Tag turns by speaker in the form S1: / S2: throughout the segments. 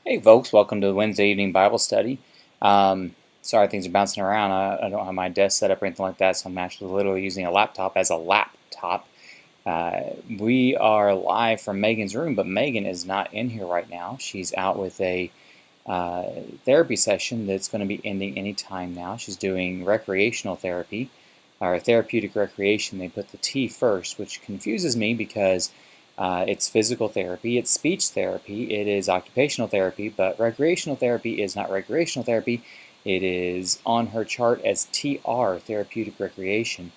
S1: Hey folks, welcome to the Wednesday evening Bible study. Sorry things are bouncing around. I don't have my desk set up or anything like that, so I'm actually literally using a laptop as a laptop. We are live from Megan's room, but Megan is not in here right now. She's out with a therapy session that's going to be ending any time now. She's doing recreational therapy, or therapeutic recreation. They put the T first, which confuses me because it's physical therapy, it's speech therapy, it is occupational therapy, but recreational therapy is not recreational therapy. It is on her chart as TR, therapeutic recreation.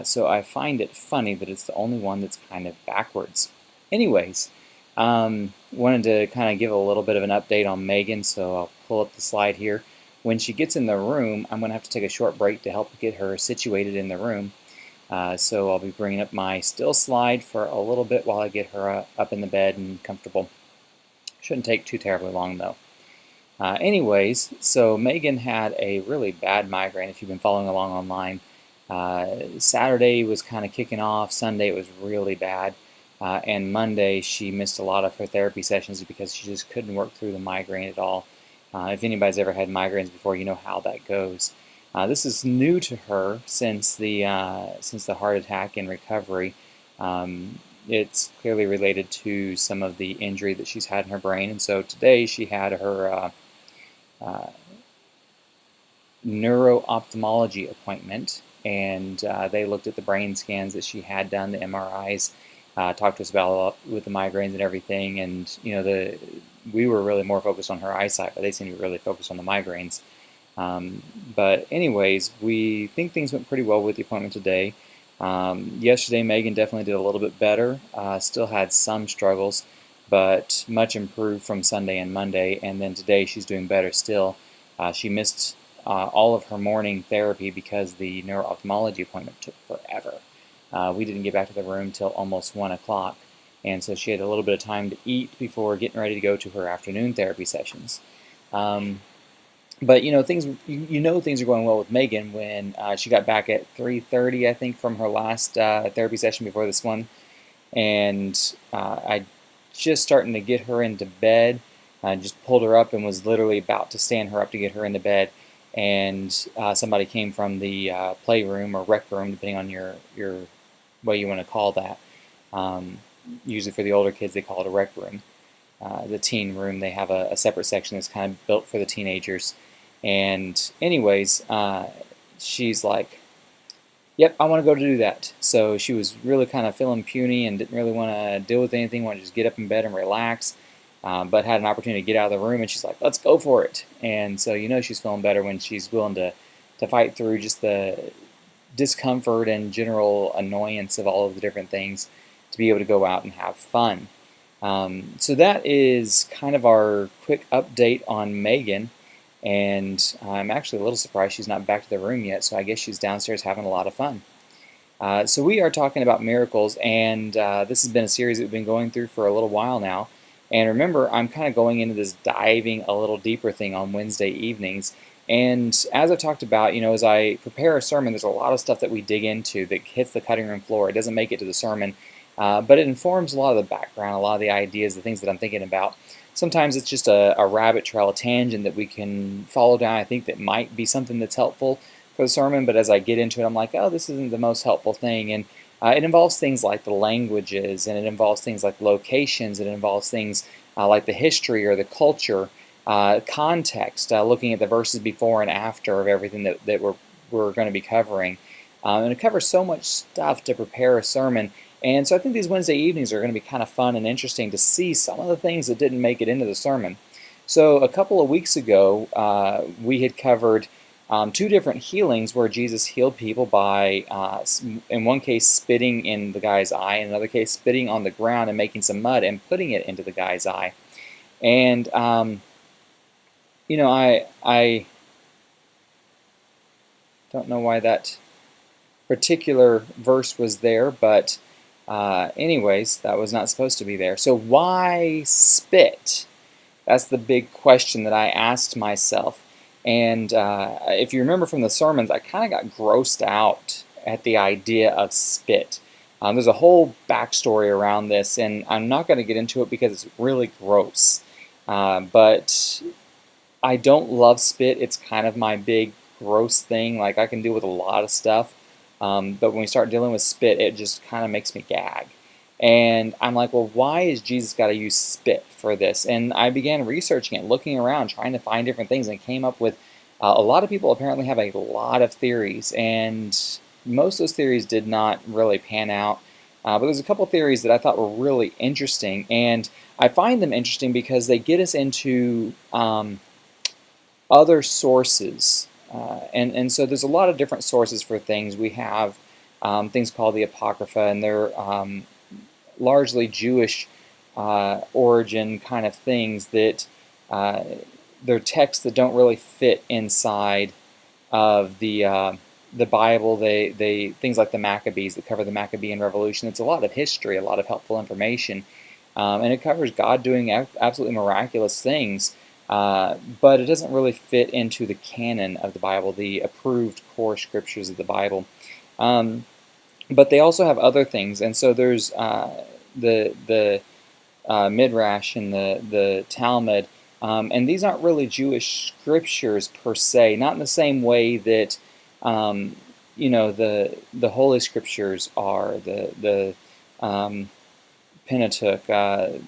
S1: So I find it funny that it's the only one that's kind of backwards. Anyways, wanted to kind of give a little bit of an update on Megan, so I'll pull up the slide here. When she gets in the room, I'm going to have to take a short break to help get her situated in the room. So I'll be bringing up my still slide for a little bit while I get her up in the bed and comfortable. Shouldn't take too terribly long though. Anyways, so Megan had a really bad migraine if you've been following along online. Saturday was kind of kicking off, Sunday it was really bad, and Monday she missed a lot of her therapy sessions because she just couldn't work through the migraine at all. If anybody's ever had migraines before, you know how that goes. This is new to her since the heart attack and recovery. It's clearly related to some of the injury that she's had in her brain, and so today she had her neuro-ophthalmology appointment, and they looked at the brain scans that she had done, the MRIs, talked to us about with the migraines and everything, and we were really more focused on her eyesight, but they seemed to be really focused on the migraines. But anyways, we think things went pretty well with the appointment today. Yesterday, Megan definitely did a little bit better. Still had some struggles, but much improved from Sunday and Monday. And then today, she's doing better still. She missed all of her morning therapy because the neuro-ophthalmology appointment took forever. We didn't get back to the room till almost 1 o'clock. And so she had a little bit of time to eat before getting ready to go to her afternoon therapy sessions. But things things are going well with Megan when she got back at 3:30, I think, from her last therapy session before this one, and I just starting to get her into bed. I just pulled her up and was literally about to stand her up to get her into bed, and somebody came from the playroom or rec room, depending on your what you want to call that. Usually for the older kids, they call it a rec room. The teen room, they have a separate section that's kind of built for the teenagers. And anyways, she's like, yep, I want to go to do that. So she was really kind of feeling puny and didn't really want to deal with anything, wanted to just get up in bed and relax, but had an opportunity to get out of the room, and she's like, let's go for it. And so she's feeling better when she's willing to fight through just the discomfort and general annoyance of all of the different things to be able to go out and have fun. So that is kind of our quick update on Megan. And I'm actually a little surprised she's not back to the room yet, so I guess she's downstairs having a lot of fun. So we are talking about miracles, and this has been a series that we've been going through for a little while now. And remember, I'm kind of going into this diving a little deeper thing on Wednesday evenings. And as I've talked about, as I prepare a sermon, there's a lot of stuff that we dig into that hits the cutting room floor. It doesn't make it to the sermon, but it informs a lot of the background, a lot of the ideas, the things that I'm thinking about. Sometimes it's just a rabbit trail, a tangent that we can follow down. I think that might be something that's helpful for the sermon, but as I get into it, I'm like, oh, this isn't the most helpful thing. And it involves things like the languages, and it involves things like locations, it involves things like the history or the culture, context, looking at the verses before and after of everything that we're going to be covering. And it covers so much stuff to prepare a sermon. And so I think these Wednesday evenings are going to be kind of fun and interesting to see some of the things that didn't make it into the sermon. So a couple of weeks ago, we had covered 2 different healings where Jesus healed people by, in one case, spitting in the guy's eye, in another case, spitting on the ground and making some mud and putting it into the guy's eye. And, I don't know why that particular verse was there, but anyways, that was not supposed to be there. So why spit? That's the big question that I asked myself. And if you remember from the sermons, I kind of got grossed out at the idea of spit. There's a whole backstory around this, and I'm not going to get into it because it's really gross. But I don't love spit. It's kind of my big gross thing. Like I can deal with a lot of stuff, but when we start dealing with spit, it just kind of makes me gag. And I'm like, well, why is Jesus got to use spit for this? And I began researching it, looking around, trying to find different things, and came up with a lot of people apparently have a lot of theories, and most of those theories did not really pan out. But there's a couple theories that I thought were really interesting, and I find them interesting because they get us into other sources. And so there's a lot of different sources for things. We have things called the Apocrypha, and they're largely Jewish origin kind of things that they're texts that don't really fit inside of the Bible. They things like the Maccabees that cover the Maccabean Revolution. It's a lot of history, a lot of helpful information, and it covers God doing absolutely miraculous things. But it doesn't really fit into the canon of the Bible, the approved core scriptures of the Bible. But they also have other things, and so there's the Midrash and the Talmud, and these aren't really Jewish scriptures per se, not in the same way that the Holy Scriptures are, the Pentateuch,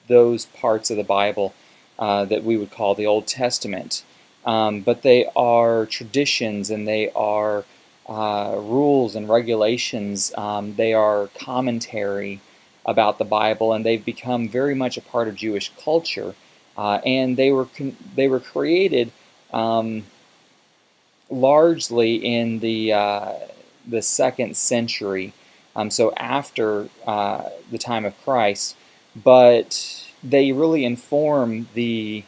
S1: those parts of the Bible that we would call the Old Testament. But they are traditions, and they are rules and regulations. They are commentary about the Bible, and they've become very much a part of Jewish culture. And they were created largely in the 2nd century, so after the time of Christ, but they really inform the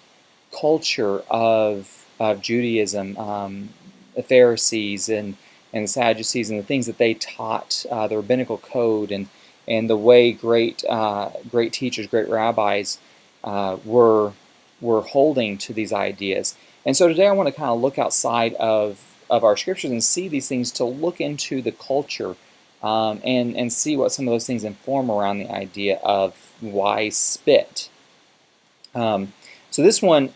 S1: culture of Judaism, the Pharisees and the Sadducees, and the things that they taught, the rabbinical code, and the way great teachers, great rabbis were holding to these ideas. And so today I want to kind of look outside of our scriptures and see these things, to look into the culture and see what some of those things inform around the idea of why spit. So this one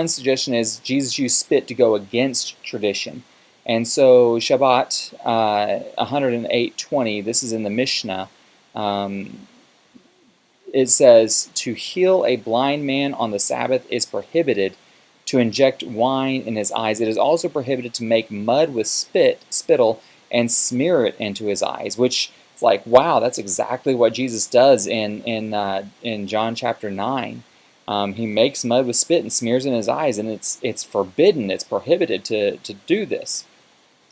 S1: suggestion is Jesus used spit to go against tradition. And so Shabbat 108:20, this is in the Mishnah, it says, to heal a blind man on the Sabbath is prohibited, to inject wine in his eyes. It is also prohibited to make mud with spittle, and smear it into his eyes, which is like, wow, that's exactly what Jesus does in John chapter 9. He makes mud with spit and smears it in his eyes, and it's forbidden, it's prohibited to do this.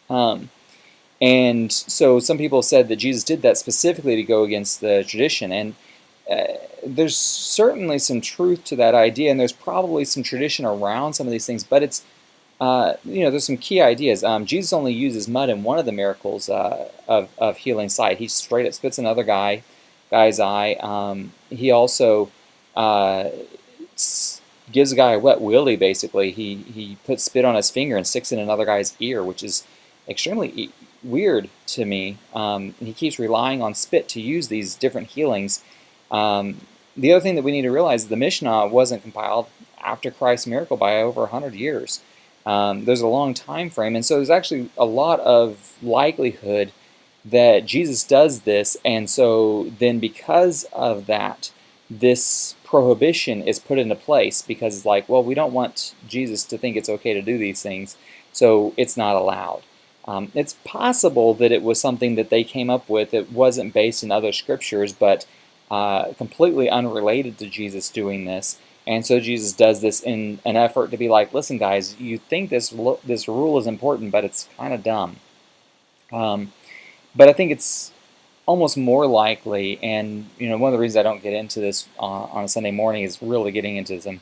S1: And so some people said that Jesus did that specifically to go against the tradition, and there's certainly some truth to that idea, and there's probably some tradition around some of these things, but it's there's some key ideas. Jesus only uses mud in one of the miracles of healing sight. He straight up spits another guy's eye. He also gives a guy a wet willy, basically. He puts spit on his finger and sticks it in another guy's ear, which is extremely weird to me. He keeps relying on spit to use these different healings. The other thing that we need to realize is the Mishnah wasn't compiled after Christ's miracle by over 100 years. There's a long time frame, and so there's actually a lot of likelihood that Jesus does this, and so then because of that, this prohibition is put into place, because it's like, well, we don't want Jesus to think it's okay to do these things, so it's not allowed. It's possible that it was something that they came up with that wasn't based in other scriptures, but completely unrelated to Jesus doing this. And so Jesus does this in an effort to be like, listen, guys, you think this rule is important, but it's kind of dumb. But I think it's almost more likely, and one of the reasons I don't get into this on a Sunday morning is really getting into some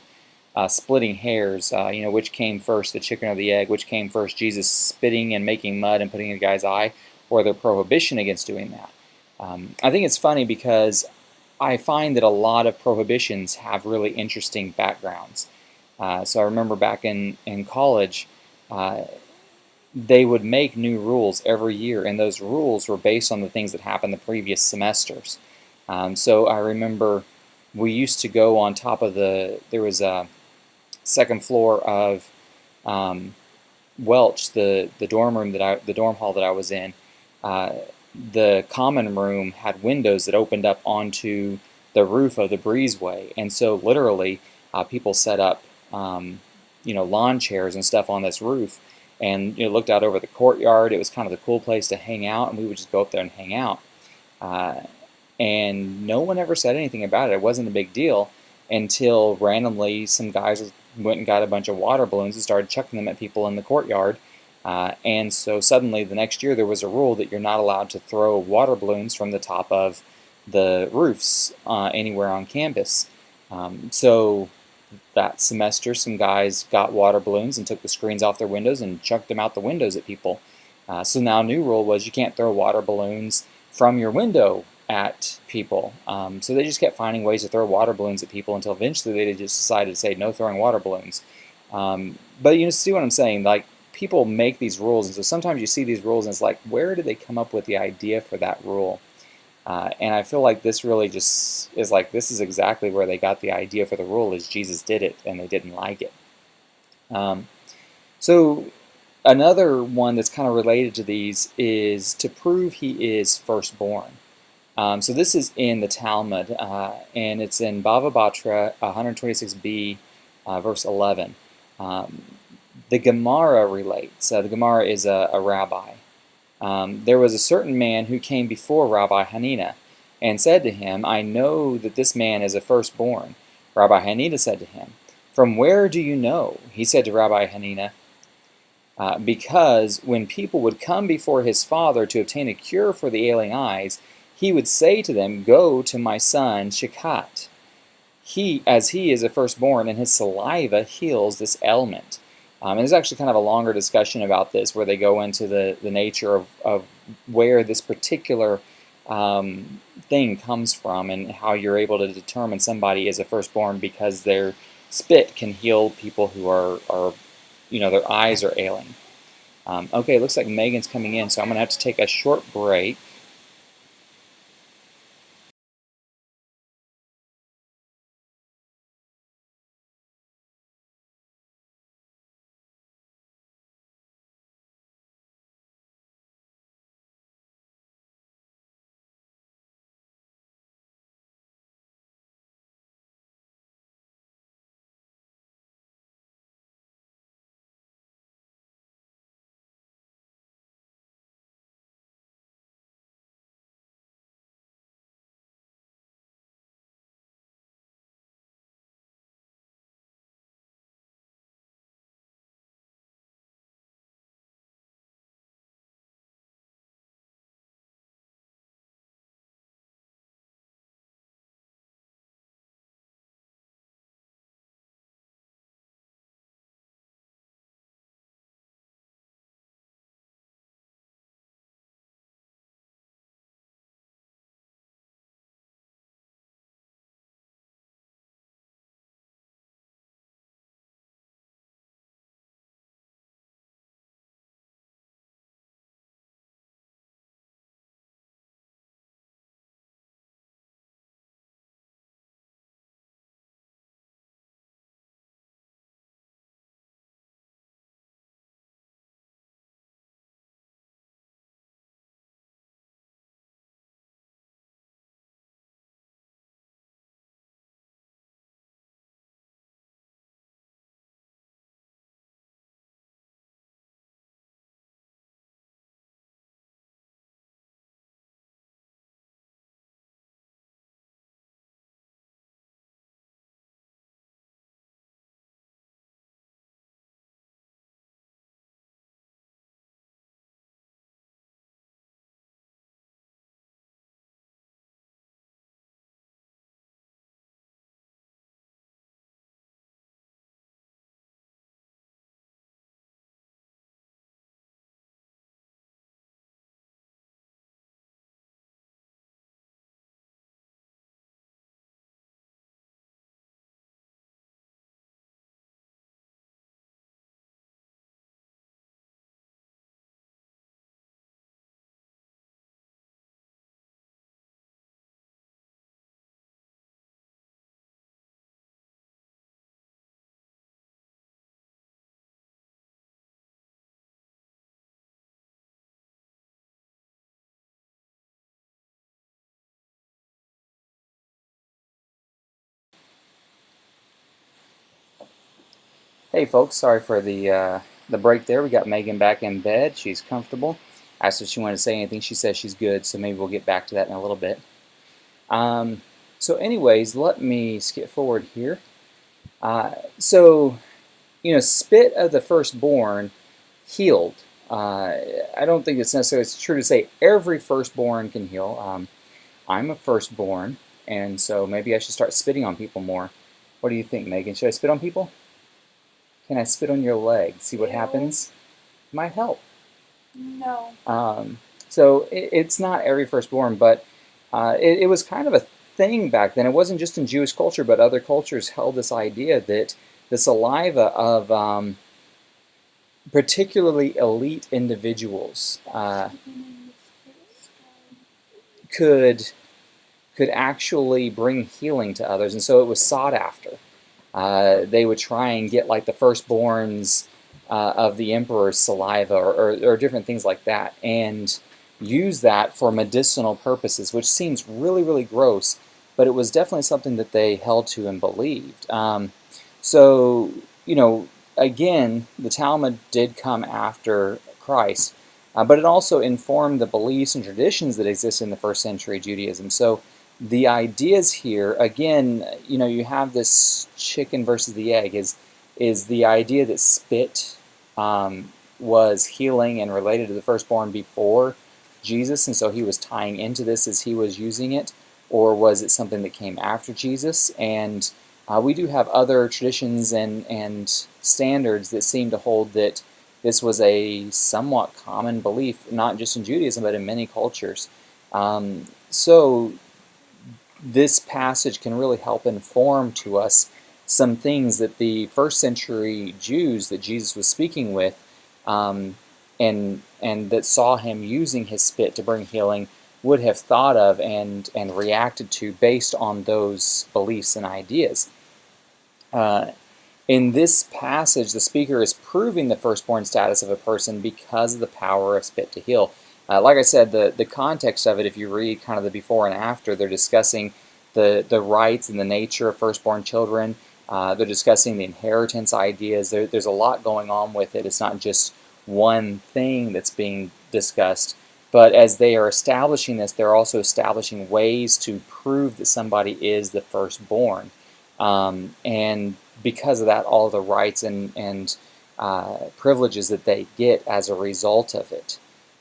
S1: splitting hairs. Which came first, the chicken or the egg? Which came first, Jesus spitting and making mud and putting in a guy's eye, or their prohibition against doing that? I think it's funny because I find that a lot of prohibitions have really interesting backgrounds. So I remember back in college, they would make new rules every year, and those rules were based on the things that happened the previous semesters. So I remember we used to go on top of there was a second floor of um, Welch, the dorm room the dorm hall that I was in. Uh, the common room had windows that opened up onto the roof of the breezeway, and so literally people set up lawn chairs and stuff on this roof, and looked out over the courtyard. It was kind of the cool place to hang out, and we would just go up there and hang out. Uh, and no one ever said anything about it. It wasn't a big deal until randomly some guys went and got a bunch of water balloons and started chucking them at people in the courtyard. And so suddenly the next year there was a rule that you're not allowed to throw water balloons from the top of the roofs anywhere on campus. So that semester, some guys got water balloons and took the screens off their windows and chucked them out the windows at people. So now a new rule was you can't throw water balloons from your window at people. So they just kept finding ways to throw water balloons at people until eventually they just decided to say no throwing water balloons. But see what I'm saying? Like, people make these rules, and so sometimes you see these rules and it's like, where did they come up with the idea for that rule? And I feel like this really just is like, this is exactly where they got the idea for the rule, is Jesus did it and they didn't like it. So another one that's kind of related to these is to prove he is firstborn. So this is in the Talmud, and it's in Bava Batra 126b, verse 11. The Gemara relates. The Gemara is a rabbi. There was a certain man who came before Rabbi Hanina and said to him, I know that this man is a firstborn. Rabbi Hanina said to him, From where do you know? He said to Rabbi Hanina, because when people would come before his father to obtain a cure for the ailing eyes, he would say to them, Go to my son Shechat. As he is a firstborn, and his saliva heals this ailment. And there's actually kind of a longer discussion about this where they go into the nature of where this particular thing comes from and how you're able to determine somebody is a firstborn because their spit can heal people who are their eyes are ailing. Okay, it looks like Megan's coming in, so I'm going to have to take a short break. Hey folks, sorry for the break there. We got Megan back in bed. She's comfortable. I asked if she wanted to say anything. She says she's good, so maybe we'll get back to that in a little bit. Um, so, anyways, let me skip forward here. So, spit of the firstborn healed. I don't think it's necessarily true to say every firstborn can heal. I'm a firstborn, and so maybe I should start spitting on people more. What do you think, Megan? Should I spit on people? Can I spit on your leg? See what happens? Might help.
S2: No.
S1: So it's not every firstborn, but it was kind of a thing back then. It wasn't just in Jewish culture, but other cultures held this idea that the saliva of particularly elite individuals could actually bring healing to others, and so it was sought after. They would try and get like the firstborns of the emperor's saliva or different things like that, and use that for medicinal purposes, which seems really, really gross, but it was definitely something that they held to and believed. So, again, the Talmud did come after Christ, but it also informed the beliefs and traditions that existed in the first century Judaism. So the ideas here, again, you have this chicken versus the egg, is the idea that spit was healing and related to the firstborn before Jesus, and so he was tying into this as he was using it, or was it something that came after Jesus? And we do have other traditions and standards that seem to hold that this was a somewhat common belief, not just in Judaism, but in many cultures. So this passage can really help inform to us some things that the first century Jews that Jesus was speaking with and that saw him using his spit to bring healing would have thought of and reacted to based on those beliefs and ideas. In this passage, the speaker is proving the firstborn status of a person because of the power of spit to heal. Like I said, the context of it, if you read kind of the before and after, they're discussing the rights and the nature of firstborn children. They're discussing the inheritance ideas. There's a lot going on with it. It's not just one thing that's being discussed. But as they are establishing this, they're also establishing ways to prove that somebody is the firstborn. And because of that, all the rights and privileges that they get as a result of it.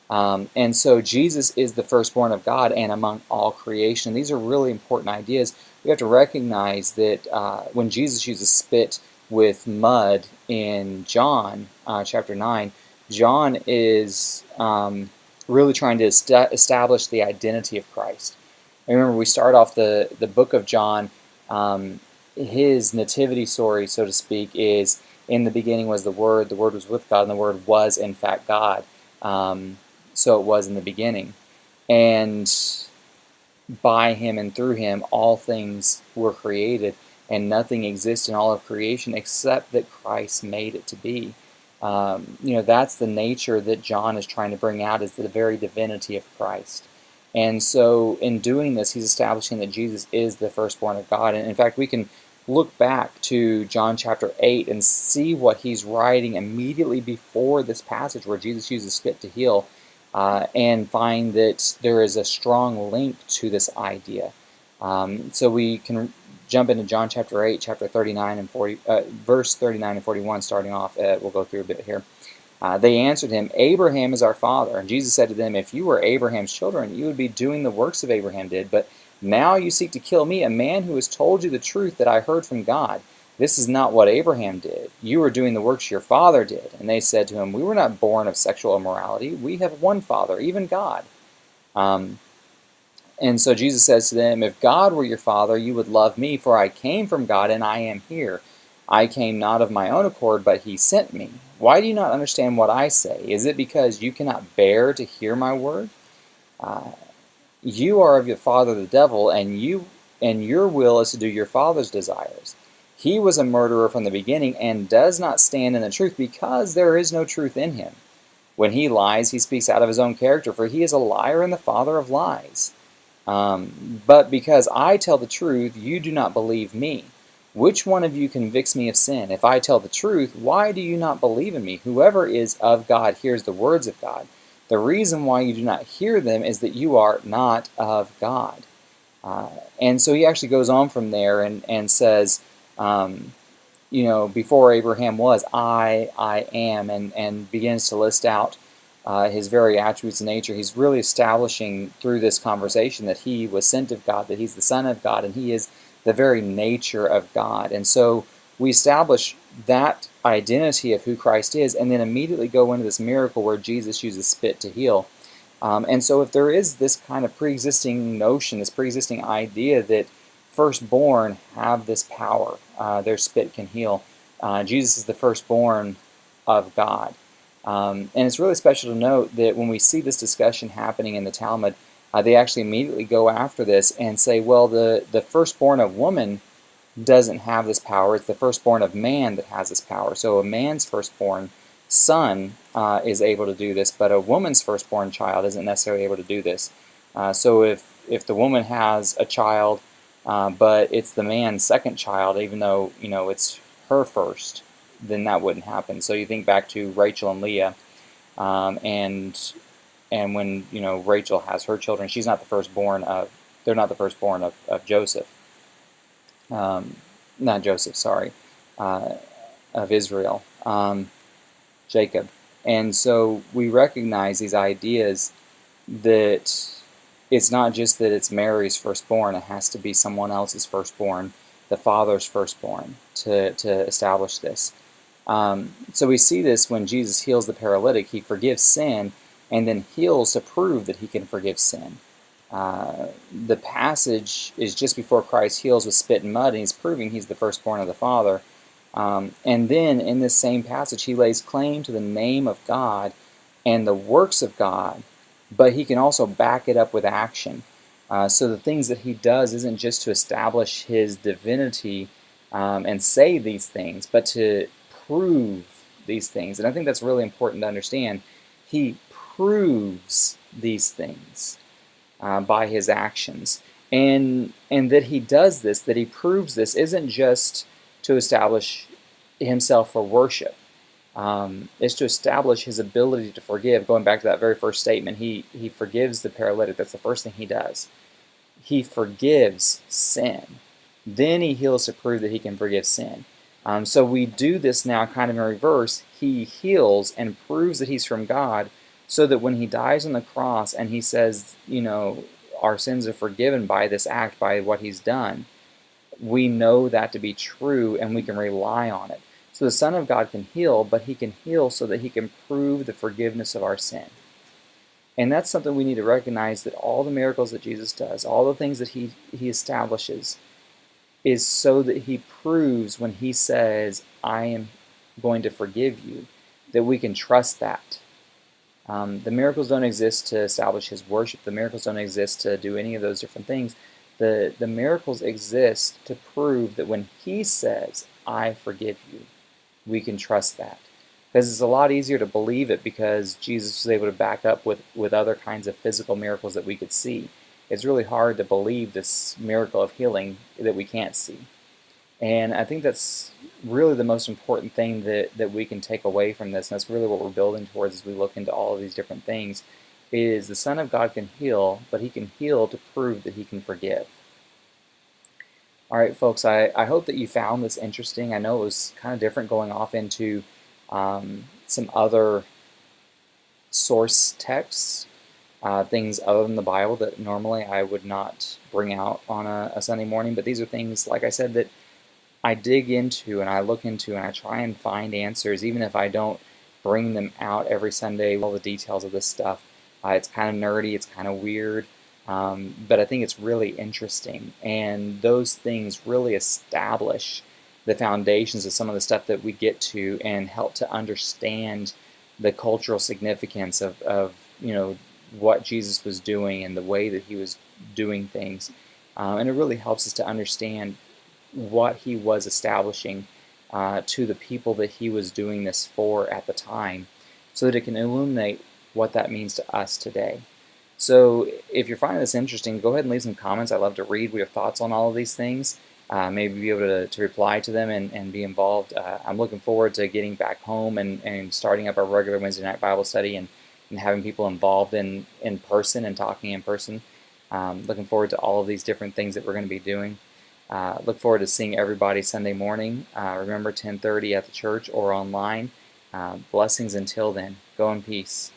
S1: And so Jesus is the firstborn of God and among all creation. These are really important ideas. We have to recognize that when Jesus uses spit with mud in John chapter 9, John is really trying to establish the identity of Christ. And remember, we start off the book of John, his nativity story, so to speak, is in the beginning was the Word was with God, and the Word was in fact God. So it was in the beginning. And by him and through him, all things were created, and nothing exists in all of creation except that Christ made it to be. That's the nature that John is trying to bring out, is the very divinity of Christ. And so in doing this, he's establishing that Jesus is the firstborn of God. And in fact, we can look back to John chapter 8 and see what he's writing immediately before this passage where Jesus uses spit to heal, and find that there is a strong link to this idea. So we can jump into John chapter 8, chapter 39 and 40, verse 39 and 41, starting off. We'll go through a bit here. They answered him, "Abraham is our father." And Jesus said to them, "If you were Abraham's children, you would be doing the works of Abraham did. But now you seek to kill me, a man who has told you the truth that I heard from God. This is not what Abraham did. You are doing the works your father did." And they said to him, "We were not born of sexual immorality. We have one Father, even God." And so Jesus says to them, "If God were your father, you would love me, for I came from God and I am here. I came not of my own accord, but he sent me. Why do you not understand what I say? Is it because you cannot bear to hear my word? You are of your father the devil, and your will is to do your father's desires. He was a murderer from the beginning and does not stand in the truth, because there is no truth in him. When he lies, he speaks out of his own character, for he is a liar and the father of lies. But because I tell the truth, you do not believe me. Which one of you convicts me of sin? If I tell the truth, why do you not believe in me? Whoever is of God hears the words of God. The reason why you do not hear them is that you are not of God. And so he actually goes on from there and says, before Abraham was, I am, and begins to list out his very attributes of nature. He's really establishing through this conversation that he was sent of God, that he's the Son of God, and he is the very nature of God. And so we establish that identity of who Christ is, and then immediately go into this miracle where Jesus uses spit to heal. And so if there is this kind of pre-existing notion, this pre-existing idea that firstborn have this power, their spit can heal. Jesus is the firstborn of God. And it's really special to note that when we see this discussion happening in the Talmud, they actually immediately go after this and say, well, the firstborn of woman doesn't have this power. It's the firstborn of man that has this power. So a man's firstborn son is able to do this, but a woman's firstborn child isn't necessarily able to do this. So if the woman has a child, but it's the man's second child, even though it's her first, then that wouldn't happen. So you think back to Rachel and Leah, and when Rachel has her children, she's not the firstborn of. They're not the firstborn of Joseph. Not Joseph, sorry, of Israel, Jacob. And so we recognize these ideas that it's not just that it's Mary's firstborn, it has to be someone else's firstborn, the father's firstborn, to establish this. So we see this when Jesus heals the paralytic. He forgives sin and then heals to prove that he can forgive sin. The passage is just before Christ heals with spit and mud, and he's proving he's the firstborn of the Father. And then in this same passage, he lays claim to the name of God and the works of God, but he can also back it up with action. So the things that he does isn't just to establish his divinity and say these things, but to prove these things. And I think that's really important to understand. He proves these things by his actions. And that he does this, that he proves this, isn't just to establish himself for worship. It's to establish his ability to forgive. Going back to that very first statement, he forgives the paralytic. That's the first thing he does. He forgives sin. Then he heals to prove that he can forgive sin. So we do this now kind of in reverse. He heals and proves that he's from God, so that when he dies on the cross and he says, our sins are forgiven by this act, by what he's done, we know that to be true and we can rely on it. So the Son of God can heal, but he can heal so that he can prove the forgiveness of our sin. And that's something we need to recognize, that all the miracles that Jesus does, all the things that he establishes, is so that he proves when he says, I am going to forgive you, that we can trust that. The miracles don't exist to establish his worship. The miracles don't exist to do any of those different things. The miracles exist to prove that when he says, I forgive you, we can trust that. Because it's a lot easier to believe it because Jesus was able to back up with other kinds of physical miracles that we could see. It's really hard to believe this miracle of healing that we can't see. And I think that's really the most important thing that we can take away from this, and that's really what we're building towards as we look into all of these different things, is the Son of God can heal, but he can heal to prove that he can forgive. All right, folks, I hope that you found this interesting. I know it was kind of different going off into some other source texts, things other than the Bible that normally I would not bring out on a Sunday morning, but these are things, like I said, that I dig into and I look into and I try and find answers, even if I don't bring them out every Sunday, all the details of this stuff. It's kind of nerdy, it's kind of weird, but I think it's really interesting, and those things really establish the foundations of some of the stuff that we get to and help to understand the cultural significance of what Jesus was doing and the way that he was doing things. And it really helps us to understand what he was establishing to the people that he was doing this for at the time, so that it can illuminate what that means to us today. So if you're finding this interesting, go ahead and leave some comments. I love to read your thoughts on all of these things. maybe be able to reply to them and be involved. I'm looking forward to getting back home and starting up our regular Wednesday night Bible study and having people involved in person and talking in person. Looking forward to all of these different things that we're going to be doing. Look forward to seeing everybody Sunday morning. Remember 10:30 at the church or online. Blessings until then. Go in peace.